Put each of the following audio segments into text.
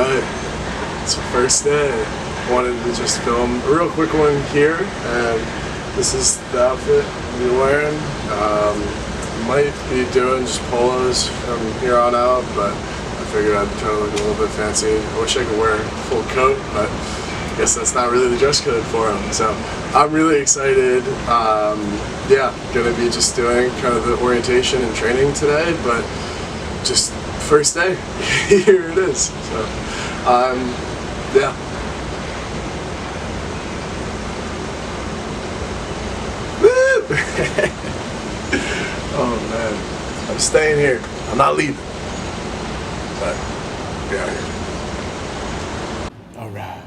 Alright, it's the first day. Wanted to just film a real quick one here, and this is the outfit I'll be wearing. Might be doing just polos from here on out, but I figured I'd try to look a little bit fancy. I wish I could wear a full coat, but I guess that's not really the dress code for them. So I'm really excited. Yeah, gonna be just doing kind of the orientation and training today, but just first day, here it is. So, yeah. Woo! Oh man, I'm staying here. I'm not leaving. But, yeah. All right.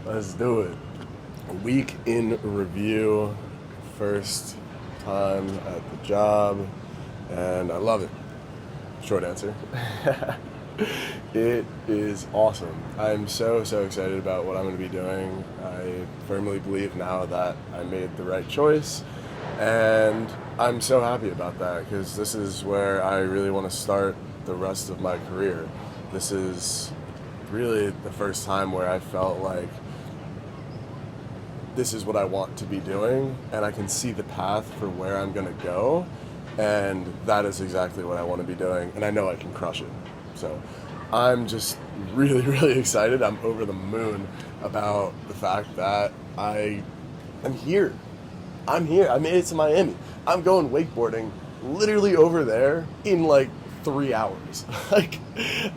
Let's do it. A week in review, first time at the job, and I love it. Short answer. It is awesome. I'm so excited about what I'm going to be doing. I firmly believe now that I made the right choice, and I'm so happy about that because this is where I really want to start the rest of my career. This is really the first time where I felt like this is what I want to be doing, and I can see the path for where I'm going to go, and that is exactly what I want to be doing, and I know I can crush it. So I'm just really excited. I'm over the moon about the fact that I'm here. I'm here. I made it to Miami. I'm going wakeboarding literally over there in like 3 hours. Like,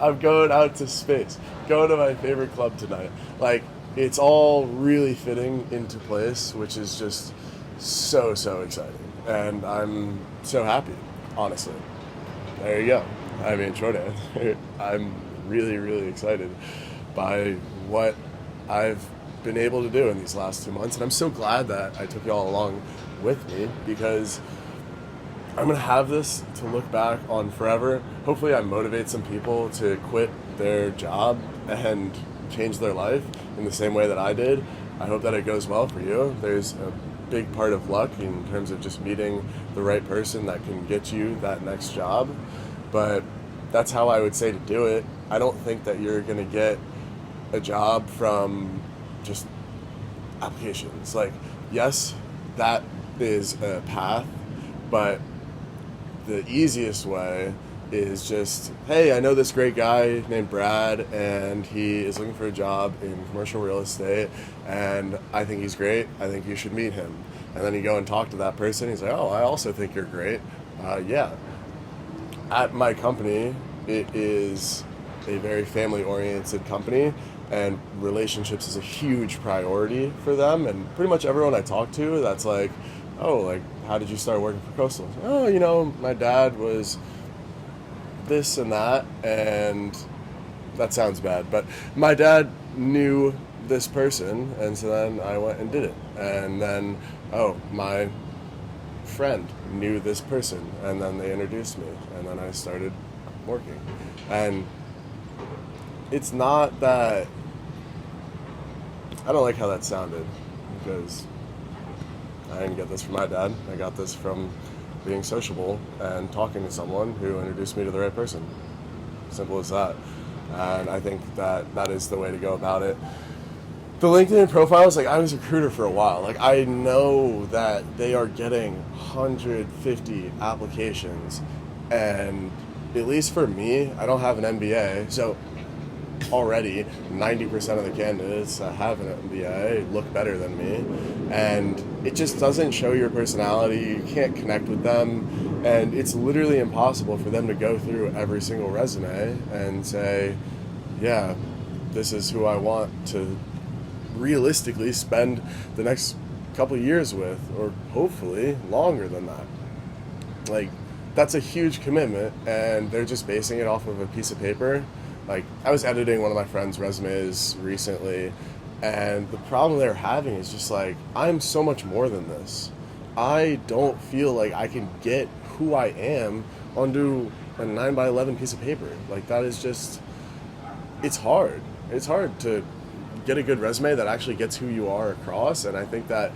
I'm going out to space, going to my favorite club tonight. Like, it's all really fitting into place, which is just so exciting. And I'm so happy, honestly. There you go. I mean, short answer. I'm really excited by what I've been able to do in these last 2 months. And I'm so glad that I took y'all along with me, because I'm going to have this to look back on forever. Hopefully I motivate some people to quit their job and change their life in the same way that I did. I hope that it goes well for you. There's a big part of luck in terms of just meeting the right person that can get you that next job. But that's how I would say to do it. I don't think that you're going to get a job from just applications. Like, yes, that is a path, but the easiest way is just, hey, I know this great guy named Brad, and he is looking for a job in commercial real estate, and I think he's great. I think you should meet him. And then you go and talk to that person. He's like, oh, I also think you're great. Yeah. At my company, it is a very family-oriented company, and relationships is a huge priority for them. And pretty much everyone I talk to, that's like, oh, like, how did you start working for Coastal? Oh, you know, my dad was this and that, and that sounds bad, but my dad knew this person, and so then I went and did it. And then, oh, my friend knew this person, and then they introduced me, and then I started working. And it's not that, I don't like how that sounded, because I didn't get this from my dad. I got this from being sociable and talking to someone who introduced me to the right person. Simple as that. And I think that that is the way to go about it. The LinkedIn profiles, like, I was a recruiter for a while. Like, I know that they are getting 150 applications, and at least for me, I don't have an MBA, so already 90% of the candidates that have an MBA look better than me, and it just doesn't show your personality. You can't connect with them, and it's literally impossible for them to go through every single resume and say, yeah, this is who I want to realistically spend the next couple of years with, or hopefully longer than that. Like, that's a huge commitment, and they're just basing it off of a piece of paper. Like, I was editing one of my friend's resumes recently, and the problem they're having is just like, I'm so much more than this. I don't feel like I can get who I am onto a 9x11 piece of paper. Like, that is just, it's hard. It's hard to get a good resume that actually gets who you are across, and I think that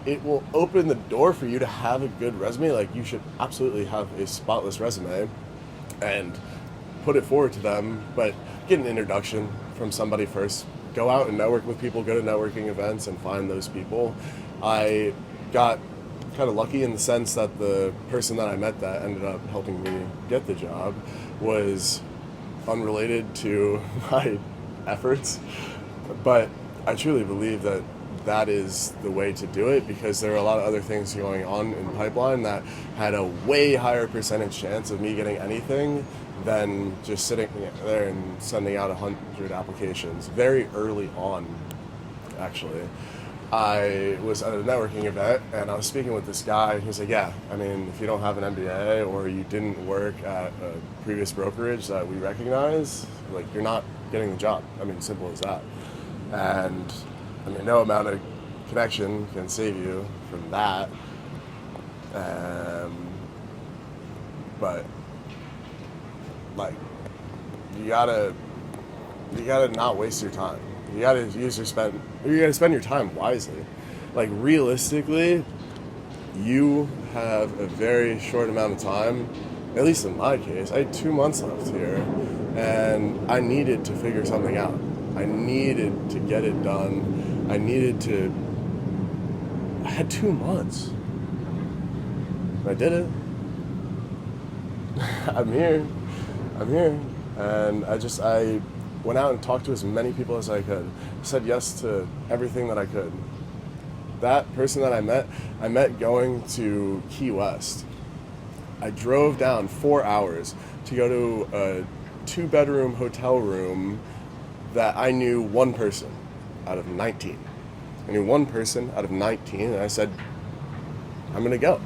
it will open the door for you to have a good resume. Like, you should absolutely have a spotless resume, and put it forward to them, but get an introduction from somebody first. Go out and network with people, go to networking events and find those people. I got kind of lucky in the sense that the person that I met that ended up helping me get the job was unrelated to my efforts, but I truly believe that that is the way to do it, because there are a lot of other things going on in pipeline that had a way higher percentage chance of me getting anything than just sitting there and sending out 100 applications very early on. Actually, I was at a networking event and I was speaking with this guy. He was like, yeah, I mean, if you don't have an MBA or you didn't work at a previous brokerage that we recognize, like, you're not getting the job. I mean, simple as that. And I mean, no amount of connection can save you from that. But like, you gotta not waste your time. You gotta spend your time wisely. Like, realistically, you have a very short amount of time. At least in my case, I had 2 months left here, and I needed to figure something out. I needed to get it done. I had 2 months. I did it. I'm here. And I went out and talked to as many people as I could. Said yes to everything that I could. That person that I met going to Key West. I drove down 4 hours to go to a 2-bedroom hotel room that I knew one person out of 19. I knew one person out of 19, and I said, I'm going to go.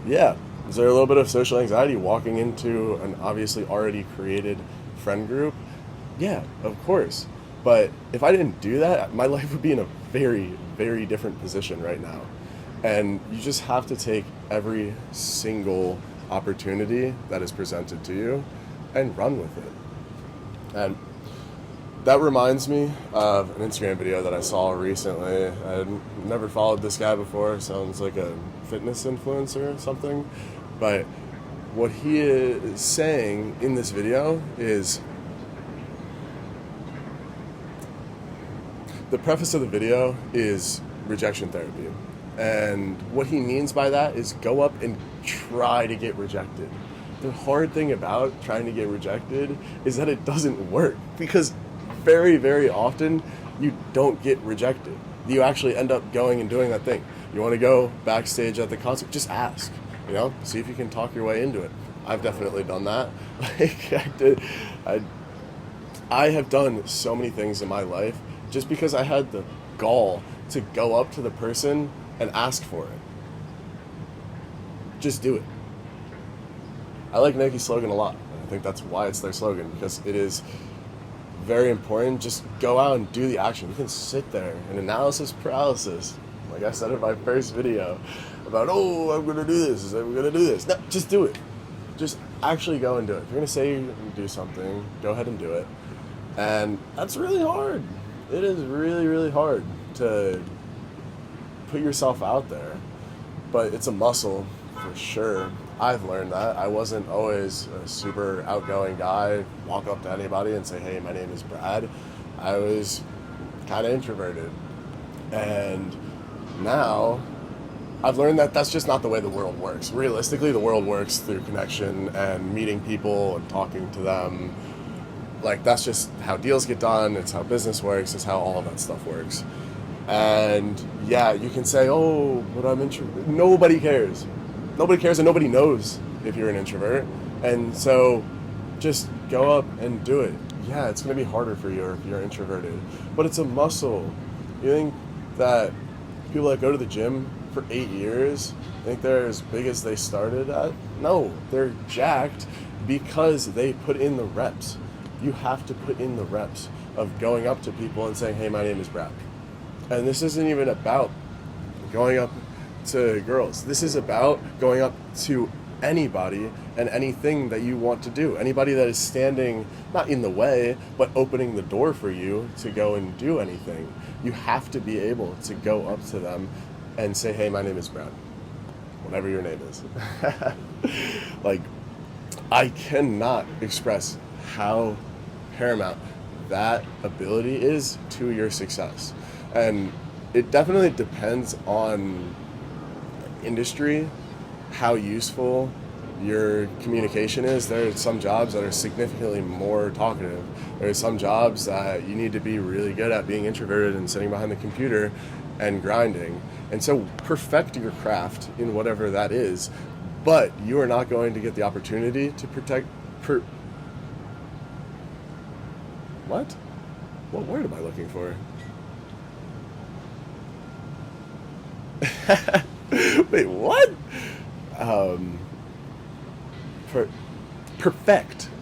Yeah. Is there a little bit of social anxiety walking into an obviously already created friend group? Yeah, of course. But if I didn't do that, my life would be in a very, very different position right now. And you just have to take every single opportunity that is presented to you and run with it. And that reminds me of an Instagram video that I saw recently. I had never followed this guy before. Sounds like a fitness influencer or something. But what he is saying in this video is, the preface of the video is rejection therapy. And what he means by that is go up and try to get rejected. The hard thing about trying to get rejected is that it doesn't work, because very, very often you don't get rejected. You actually end up going and doing that thing. You want to go backstage at the concert, just ask, see if you can talk your way into it. I've definitely done that. I have done so many things in my life just because I had the gall to go up to the person and ask for it. Just do it. I like Nike's slogan a lot. I think that's why it's their slogan, because it is very important. Just go out and do the action. You can sit there in analysis paralysis, like I said in my first video, about, I'm going to do this, I'm going to do this. No, just do it. Just actually go and do it. If you're going to say you're going to do something, go ahead and do it. And that's really hard. It is really, really hard to put yourself out there. But it's a muscle, for sure. I've learned that. I wasn't always a super outgoing guy, walk up to anybody and say, hey, my name is Brad. I was kind of introverted. And now I've learned that that's just not the way the world works. Realistically, the world works through connection and meeting people and talking to them. Like, that's just how deals get done. It's how business works. It's how all of that stuff works. And yeah, you can say, but I'm introverted. Nobody cares. Nobody cares, and nobody knows if you're an introvert. And so just go up and do it. Yeah, it's going to be harder for you if you're introverted, but it's a muscle. You think that people that go to the gym for 8 years think they're as big as they started at? No, they're jacked because they put in the reps. You have to put in the reps of going up to people and saying, hey, my name is Brad. And this isn't even about going up to girls. This is about going up to anybody and anything that you want to do. Anybody that is standing, not in the way, but opening the door for you to go and do anything. You have to be able to go up to them and say, hey, my name is Brad. Whatever your name is. Like, I cannot express how paramount that ability is to your success. And it definitely depends on industry, how useful your communication is. There are some jobs that are significantly more talkative. There are some jobs that you need to be really good at being introverted and sitting behind the computer and grinding. And so perfect your craft in whatever that is, but you are not going to get the opportunity to what? What word am I looking for? Wait, what?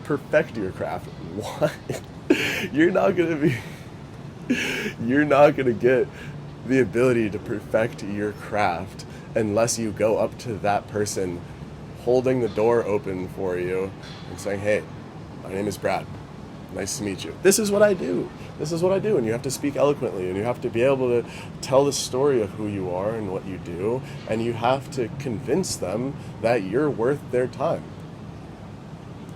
Perfect your craft. What? You're not gonna get the ability to perfect your craft unless you go up to that person holding the door open for you and saying, hey, my name is Brad. Nice to meet you. This is what I do. This is what I do. And you have to speak eloquently, and you have to be able to tell the story of who you are and what you do, and you have to convince them that you're worth their time.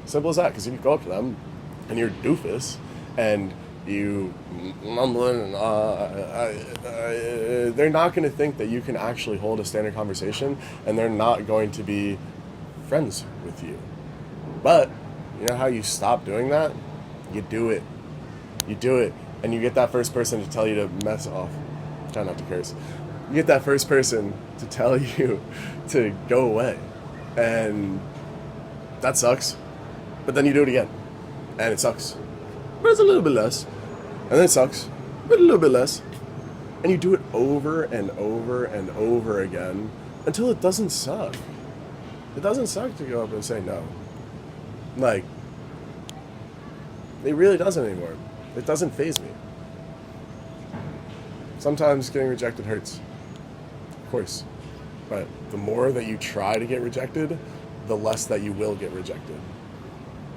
Simple as that. Because if you go up to them and you're doofus and you mumbling, they're not going to think that you can actually hold a standard conversation, and they're not going to be friends with you. But you know how you stop doing that? You do it. You do it. And you get that first person to tell you to mess off. Try not to curse. You get that first person to tell you to go away. And that sucks. But then you do it again. And it sucks. But it's a little bit less. And then it sucks. But a little bit less. And you do it over and over and over again until it doesn't suck. It doesn't suck to go up and say no. Like, it really doesn't anymore. It doesn't faze me. Sometimes getting rejected hurts. Of course. But the more that you try to get rejected, the less that you will get rejected.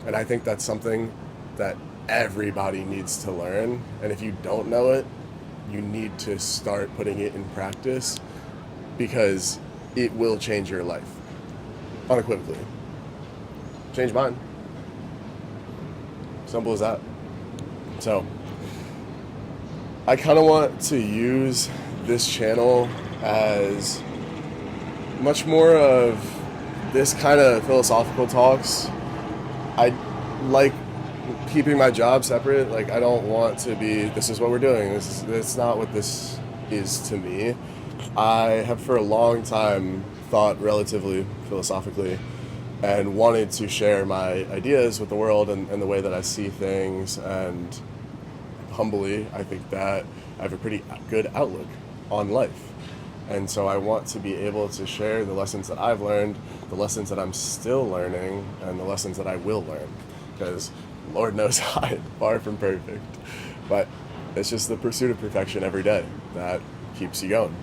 And I think that's something that everybody needs to learn. And if you don't know it, you need to start putting it in practice, because it will change your life. Unequivocally. Change mine. Simple as that. So, I kind of want to use this channel as much more of this kind of philosophical talks. I like keeping my job separate. Like, I don't want to be, this is what we're doing. That's not what this is to me. I have for a long time thought relatively philosophically and wanted to share my ideas with the world and the way that I see things. And humbly, I think that I have a pretty good outlook on life. And so I want to be able to share the lessons that I've learned, the lessons that I'm still learning, and the lessons that I will learn. Because Lord knows I'm far from perfect. But it's just the pursuit of perfection every day that keeps you going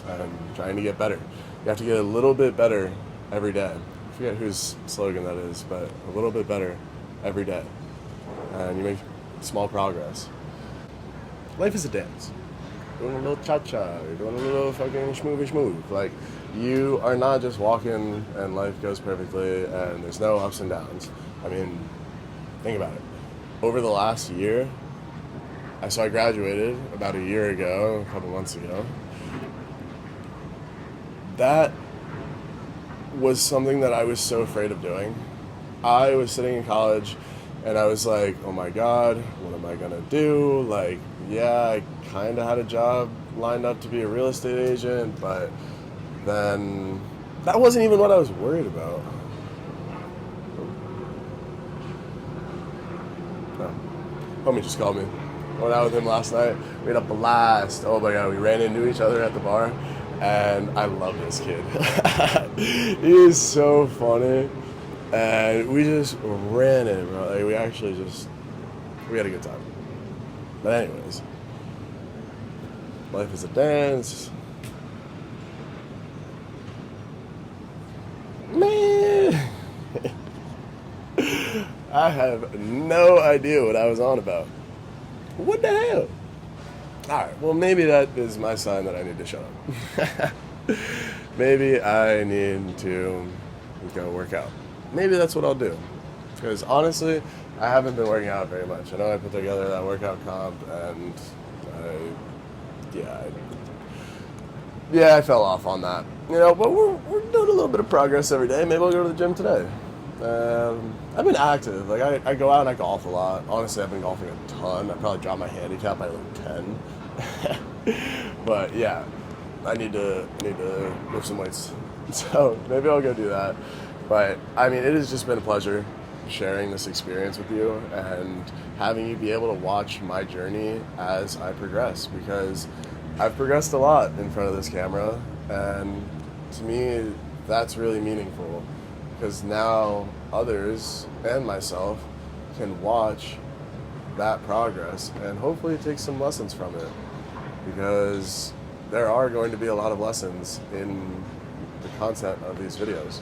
and trying to get better. You have to get a little bit better every day. I forget whose slogan that is, but a little bit better every day. And you make small progress. Life is a dance. Doing a little cha-cha, you're doing a little fucking schmoovy. Like, you are not just walking and life goes perfectly and there's no ups and downs. I mean, think about it. Over the last year, I graduated about a year ago, a couple months ago. That was something that I was so afraid of doing. I was sitting in college and I was like, oh my God, what am I gonna do? Like, yeah, I kind of had a job lined up to be a real estate agent, but then that wasn't even what I was worried about. No. Homie just called me. Went out with him last night. We had a blast. Oh my God, we ran into each other at the bar, and I love this kid. He is so funny, and we just ran it, bro. Like, we had a good time. But anyways, life is a dance. Man, I have no idea what I was on about. What the hell? Alright, well, maybe that is my sign that I need to shut up. Maybe I need to go work out. Maybe that's what I'll do. Because honestly, I haven't been working out very much. I know I put together that workout comp, and yeah, I fell off on that. You know, but we're doing a little bit of progress every day. Maybe I'll go to the gym today. I've been active. Like I go out and I golf a lot. Honestly, I've been golfing a ton. I probably dropped my handicap by like 10. But yeah, I need to lift some weights. So maybe I'll go do that. But I mean, it has just been a pleasure sharing this experience with you and having you be able to watch my journey as I progress, because I've progressed a lot in front of this camera, and to me that's really meaningful, because now others and myself can watch that progress and hopefully take some lessons from it, because there are going to be a lot of lessons in the content of these videos.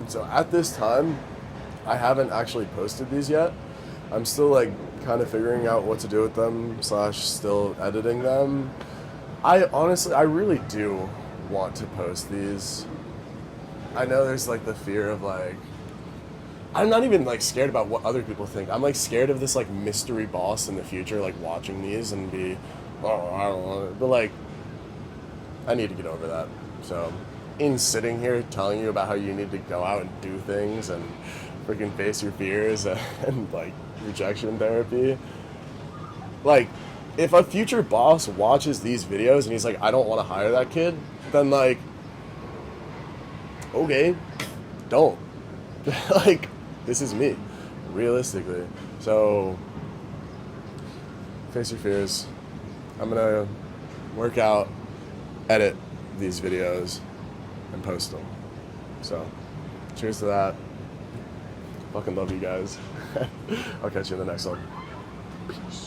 And so at this time, I haven't actually posted these yet. I'm still like kind of figuring out what to do with them / still editing them. I really do want to post these. I know there's like the fear of like, I'm not even like scared about what other people think. I'm like scared of this like mystery boss in the future like watching these and be, oh, I don't know. But like, I need to get over that. So in sitting here telling you about how you need to go out and do things and freaking face your fears and like rejection therapy, like if a future boss watches these videos and he's like, I don't want to hire that kid, then like, okay, don't. Like, this is me, realistically. So face your fears. I'm gonna work out, edit these videos, and post them. So cheers to that. Fucking love you guys. I'll catch you in the next one. Peace.